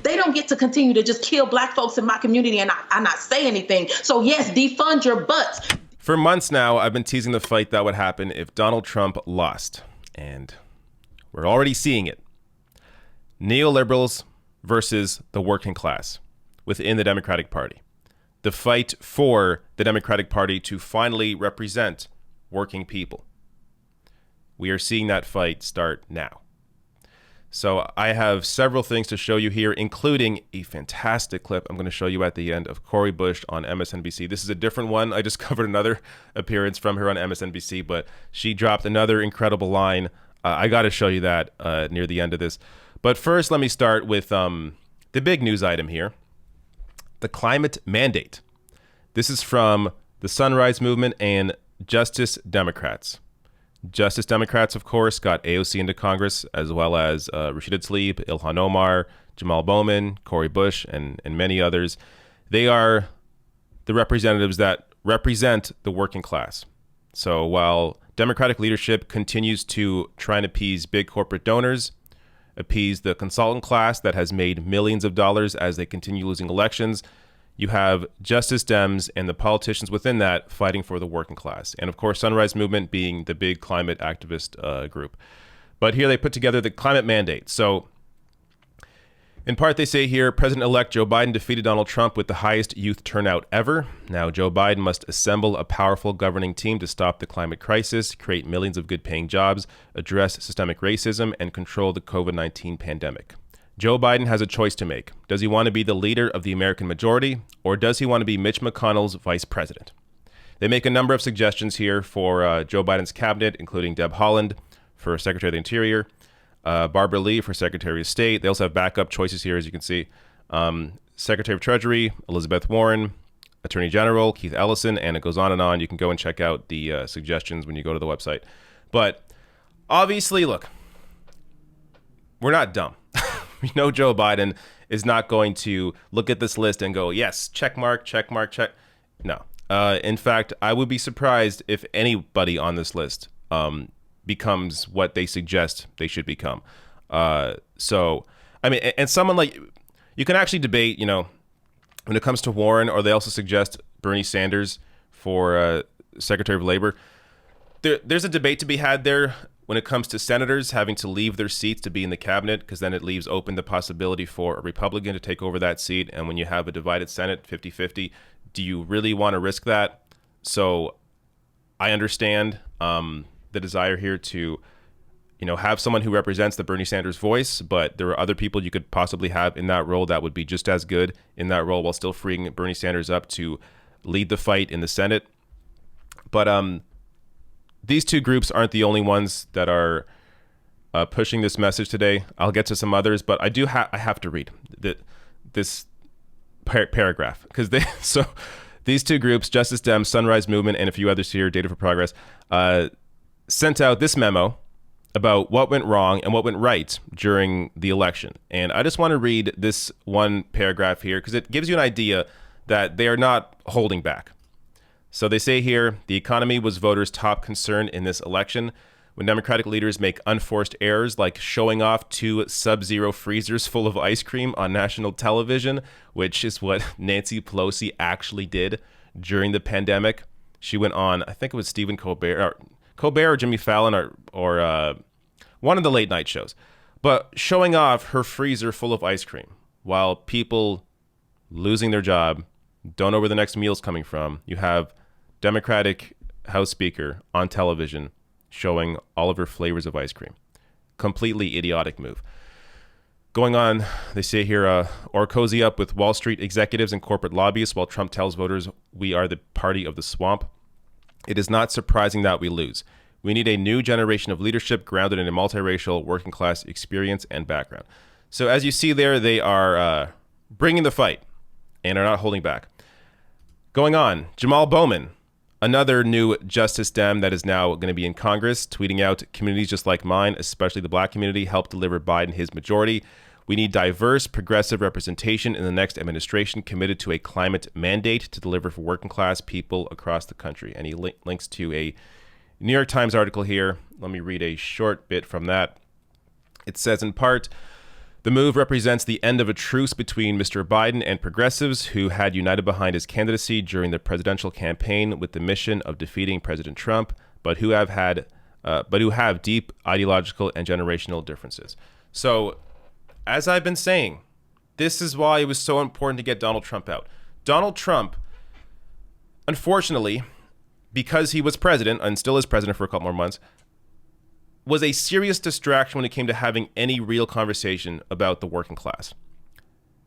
They don't get to continue to just kill black folks in my community and I not say anything. So yes, defund your butts. For months now, I've been teasing the fight that would happen if Donald Trump lost. And we're already seeing it. Neoliberals versus the working class within the Democratic Party. The fight for the Democratic Party to finally represent working people. We are seeing that fight start now. So I have several things to show you here, including a fantastic clip I'm going to show you at the end of Cori Bush on MSNBC. This is a different one. I just covered another appearance from her on MSNBC, but she dropped another incredible line. I got to show you that near the end of this. But first, let me start with the big news item here. The climate mandate. This is from the Sunrise Movement and Justice Democrats. Justice Democrats, of course, got AOC into Congress, as well as Rashida Talib, Ilhan Omar, Jamal Bowman, Cori Bush, and many others. They are the representatives that represent the working class. So while Democratic leadership continues to try and appease big corporate donors, appease the consultant class that has made millions of dollars as they continue losing elections, you have Justice Dems and the politicians within that fighting for the working class. And of course, Sunrise Movement being the big climate activist group. But here they put together the climate mandate. So in part, they say here, President-elect Joe Biden defeated Donald Trump with the highest youth turnout ever. Now, Joe Biden must assemble a powerful governing team to stop the climate crisis, create millions of good-paying jobs, address systemic racism, and control the COVID-19 pandemic. Joe Biden has a choice to make. Does he want to be the leader of the American majority, or does he want to be Mitch McConnell's vice president? They make a number of suggestions here for Joe Biden's cabinet, including Deb Haaland for Secretary of the Interior, Barbara Lee for Secretary of State. They also have backup choices here, as you can see. Secretary of Treasury, Elizabeth Warren, Attorney General, Keith Ellison, and it goes on and on. You can go and check out the suggestions when you go to the website. But obviously, look, we're not dumb. We know Joe Biden is not going to look at this list and go, yes, check mark, check mark, check. No. In fact, I would be surprised if anybody on this list becomes what they suggest they should become. So, I mean, and someone like, you can actually debate, you know, when it comes to Warren, or they also suggest Bernie Sanders for Secretary of Labor. There's a debate to be had there when it comes to senators having to leave their seats to be in the cabinet, because then it leaves open the possibility for a Republican to take over that seat. And when you have a divided Senate, 50-50, do you really want to risk that? So I understand the desire here to, you know, have someone who represents the Bernie Sanders voice, but there are other people you could possibly have in that role that would be just as good in that role while still freeing Bernie Sanders up to lead the fight in the Senate. But these two groups aren't the only ones that are pushing this message today. I'll get to some others, but I do I have to read this paragraph, because so these two groups, Justice Dems, Sunrise Movement, and a few others here, Data for Progress, sent out this memo about what went wrong and what went right during the election. And I just want to read this one paragraph here because it gives you an idea that they are not holding back. So they say here, the economy was voters' top concern in this election. When Democratic leaders make unforced errors like showing off 2 sub-zero freezers full of ice cream on national television, which is what Nancy Pelosi actually did during the pandemic. She went on, I think it was Stephen Colbert or Jimmy Fallon or one of the late night shows, but showing off her freezer full of ice cream while people losing their job, don't know where the next meal's coming from. You have Democratic House Speaker on television showing all of her flavors of ice cream. Completely idiotic move. Going on, they say here, or cozy up with Wall Street executives and corporate lobbyists while Trump tells voters we are the party of the swamp. It is not surprising that we lose. We need a new generation of leadership grounded in a multiracial working class experience and background. So as you see there, they are bringing the fight and are not holding back. Going on, Jamal Bowman, another new Justice Dem that is now going to be in Congress, tweeting out, communities just like mine, especially the black community, help deliver Biden his majority. We need diverse, progressive representation in the next administration committed to a climate mandate to deliver for working class people across the country. And he links to a New York Times article here. Let me read a short bit from that. It says, in part, The move represents the end of a truce between Mr. Biden and progressives who had united behind his candidacy during the presidential campaign with the mission of defeating President Trump, but who have deep ideological and generational differences. So, as I've been saying, this is why it was so important to get Donald Trump out. Donald Trump, unfortunately, because he was president and still is president for a couple more months, was a serious distraction when it came to having any real conversation about the working class.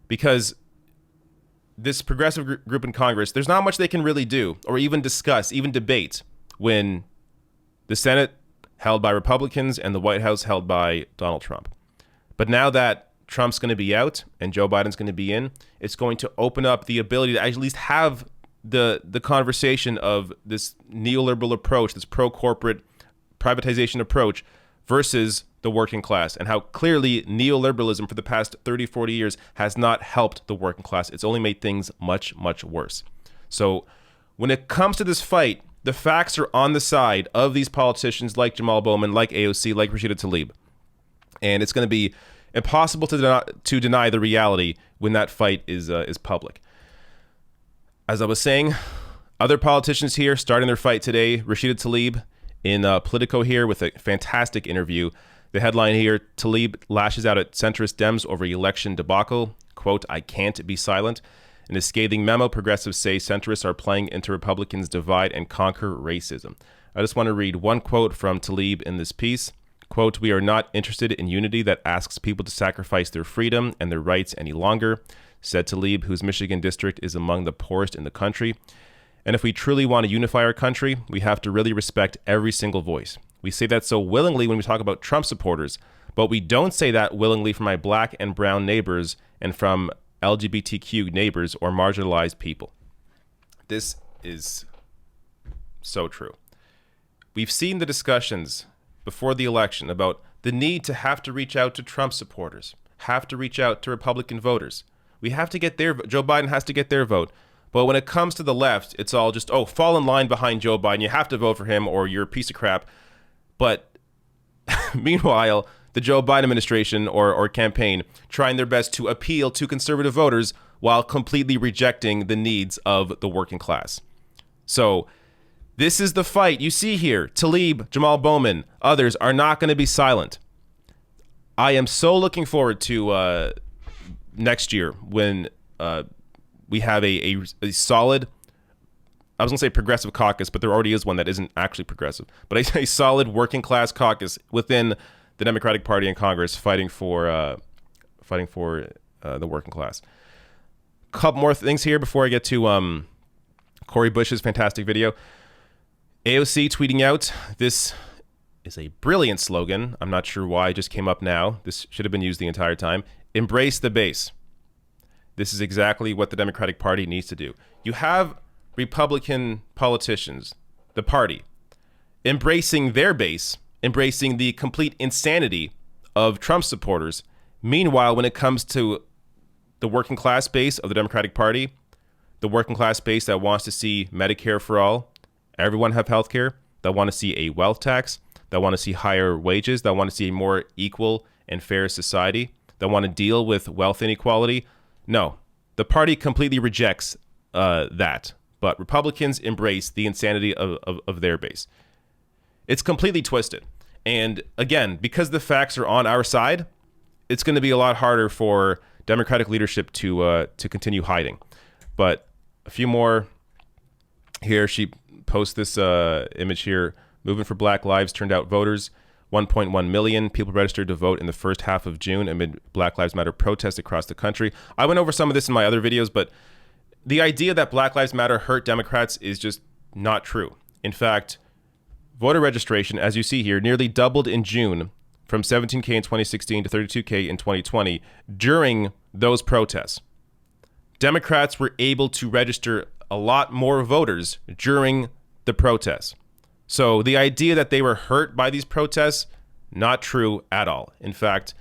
Because this progressive group in Congress, there's not much they can really do or even discuss, even debate, when the Senate held by Republicans and the White House held by Donald Trump. But now that Trump's going to be out and Joe Biden's going to be in, it's going to open up the ability to at least have the conversation of this neoliberal approach, this pro-corporate privatization approach versus the working class, and how clearly neoliberalism for the past 30, 40 years has not helped the working class. It's only made things much, much worse. So when it comes to this fight, the facts are on the side of these politicians like Jamal Bowman, like AOC, like Rashida Talib. And it's going to be impossible to deny the reality when that fight is public. As I was saying, other politicians here starting their fight today. Rashida Talib in Politico here with a fantastic interview. The headline here, Talib lashes out at centrist Dems over election debacle. Quote, "I can't be silent." In a scathing memo, progressives say centrists are playing into Republicans' divide and conquer racism. I just want to read one quote from Talib in this piece. Quote, "We are not interested in unity that asks people to sacrifice their freedom and their rights any longer," said Talib, whose Michigan district is among the poorest in the country. "And if we truly want to unify our country, we have to really respect every single voice. We say that so willingly when we talk about Trump supporters, but we don't say that willingly from my black and brown neighbors and from LGBTQ neighbors or marginalized people." This is so true. We've seen the discussions before the election about the need to have to reach out to Trump supporters, have to reach out to Republican voters. We have to get Joe Biden has to get their vote. But when it comes to the left, it's all just, oh, fall in line behind Joe Biden. You have to vote for him or you're a piece of crap. But meanwhile, the Joe Biden administration or campaign trying their best to appeal to conservative voters while completely rejecting the needs of the working class. So this is the fight you see here. Talib, Jamal Bowman, others are not going to be silent. I am so looking forward to next year when we have a solid, I was going to say progressive caucus, but there already is one that isn't actually progressive, but a solid working class caucus within the Democratic Party in Congress fighting for the working class. Couple more things here before I get to Cori Bush's fantastic video. AOC tweeting out, "This is a brilliant slogan. I'm not sure why it just came up now. This should have been used the entire time. Embrace the base." This is exactly what the Democratic Party needs to do. You have Republican politicians, the party, embracing their base, embracing the complete insanity of Trump supporters. Meanwhile, when it comes to the working class base of the Democratic Party, the working class base that wants to see Medicare for all, everyone have health care, that want to see a wealth tax, that want to see higher wages, that want to see a more equal and fair society, that want to deal with wealth inequality. No, the party completely rejects that. But Republicans embrace the insanity of their base. It's completely twisted. And again, because the facts are on our side, it's going to be a lot harder for Democratic leadership to continue hiding. But a few more here. She posts this image here. Movement for Black Lives turned out voters. 1.1 million people registered to vote in the first half of June amid Black Lives Matter protests across the country. I went over some of this in my other videos, but the idea that Black Lives Matter hurt Democrats is just not true. In fact, voter registration, as you see here, nearly doubled in June from 17K in 2016 to 32K in 2020 during those protests. Democrats were able to register a lot more voters during the protests. So the idea that they were hurt by these protests, not true at all. In fact,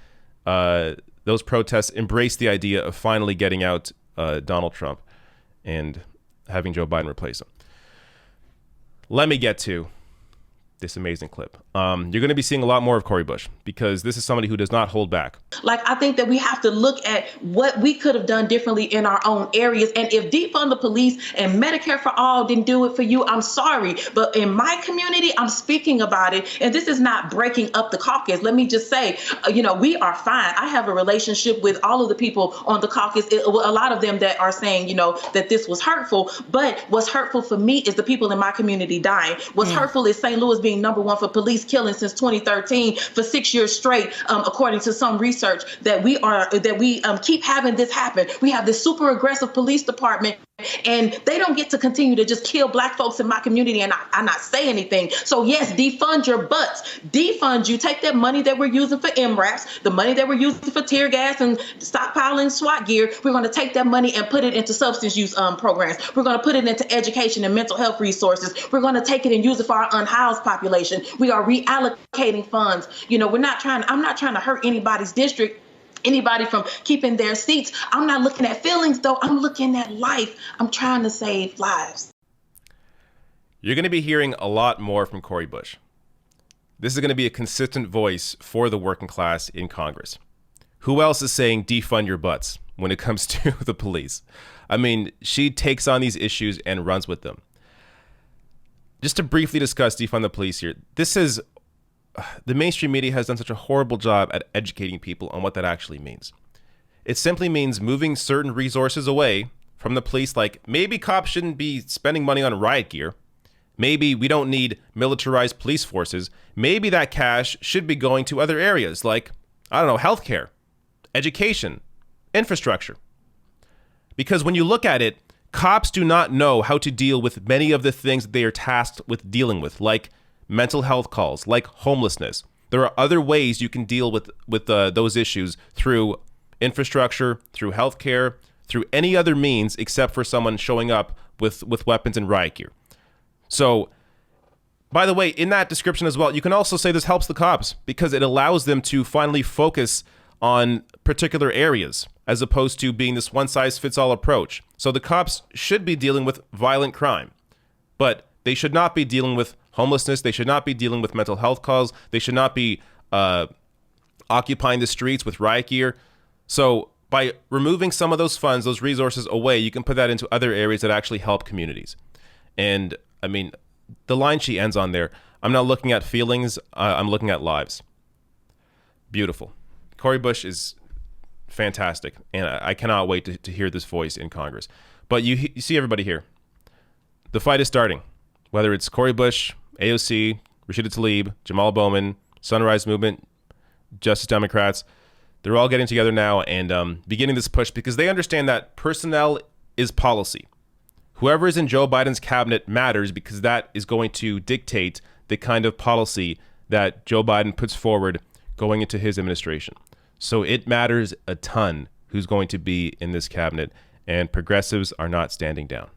those protests embraced the idea of finally getting out Donald Trump and having Joe Biden replace him. Let me get to this amazing clip. You're going to be seeing a lot more of Cori Bush because this is somebody who does not hold back. Like, I think that we have to look at what we could have done differently in our own areas. And if defund the police and Medicare for all didn't do it for you, I'm sorry. But in my community, I'm speaking about it. And this is not breaking up the caucus. Let me just say, we are fine. I have a relationship with all of the people on the caucus, a lot of them that are saying, that this was hurtful. But what's hurtful for me is the people in my community dying. What's hurtful is St. Louis being number one for police killing since 2013 for 6 years straight, according to some research that we keep having this happen. We have this super aggressive police department, and they don't get to continue to just kill Black folks in my community and I not say anything. So yes, defund your butts. Defund you. Take that money that we're using for MRAPs, the money that we're using for tear gas and stockpiling SWAT gear. We're going to take that money and put it into substance use programs. We're going to put it into education and mental health resources. We're going to take it and use it for our unhoused population. We are reallocating funds. I'm not trying to hurt anybody's district, anybody from keeping their seats. I'm not looking at feelings, though. I'm looking at life. I'm trying to save lives. You're going to be hearing a lot more from Cori Bush. This is going to be a consistent voice for the working class in Congress. Who else is saying defund your butts when it comes to the police? I mean, she takes on these issues and runs with them. Just to briefly discuss defund the police here, the mainstream media has done such a horrible job at educating people on what that actually means. It simply means moving certain resources away from the police, like maybe cops shouldn't be spending money on riot gear. Maybe we don't need militarized police forces. Maybe that cash should be going to other areas like, healthcare, education, infrastructure. Because when you look at it, cops do not know how to deal with many of the things that they are tasked with dealing with, like mental health calls, like homelessness. There are other ways you can deal with those issues through infrastructure, through healthcare, through any other means except for someone showing up with weapons and riot gear. So, by the way, in that description as well, you can also say this helps the cops because it allows them to finally focus on particular areas as opposed to being this one-size-fits-all approach. So the cops should be dealing with violent crime, but they should not be dealing with homelessness. They should not be dealing with mental health calls. They should not be occupying the streets with riot gear. So by removing some of those funds, those resources away, you can put that into other areas that actually help communities. And I mean, the line she ends on there, I'm not looking at feelings, I'm looking at lives. Beautiful. Cori Bush is fantastic, and I cannot wait to hear this voice in Congress. But you see everybody here. The fight is starting. Whether it's Cori Bush, AOC, Rashida Talib, Jamal Bowman, Sunrise Movement, Justice Democrats, they're all getting together now and beginning this push because they understand that personnel is policy. Whoever is in Joe Biden's cabinet matters because that is going to dictate the kind of policy that Joe Biden puts forward going into his administration. So it matters a ton who's going to be in this cabinet, and progressives are not standing down.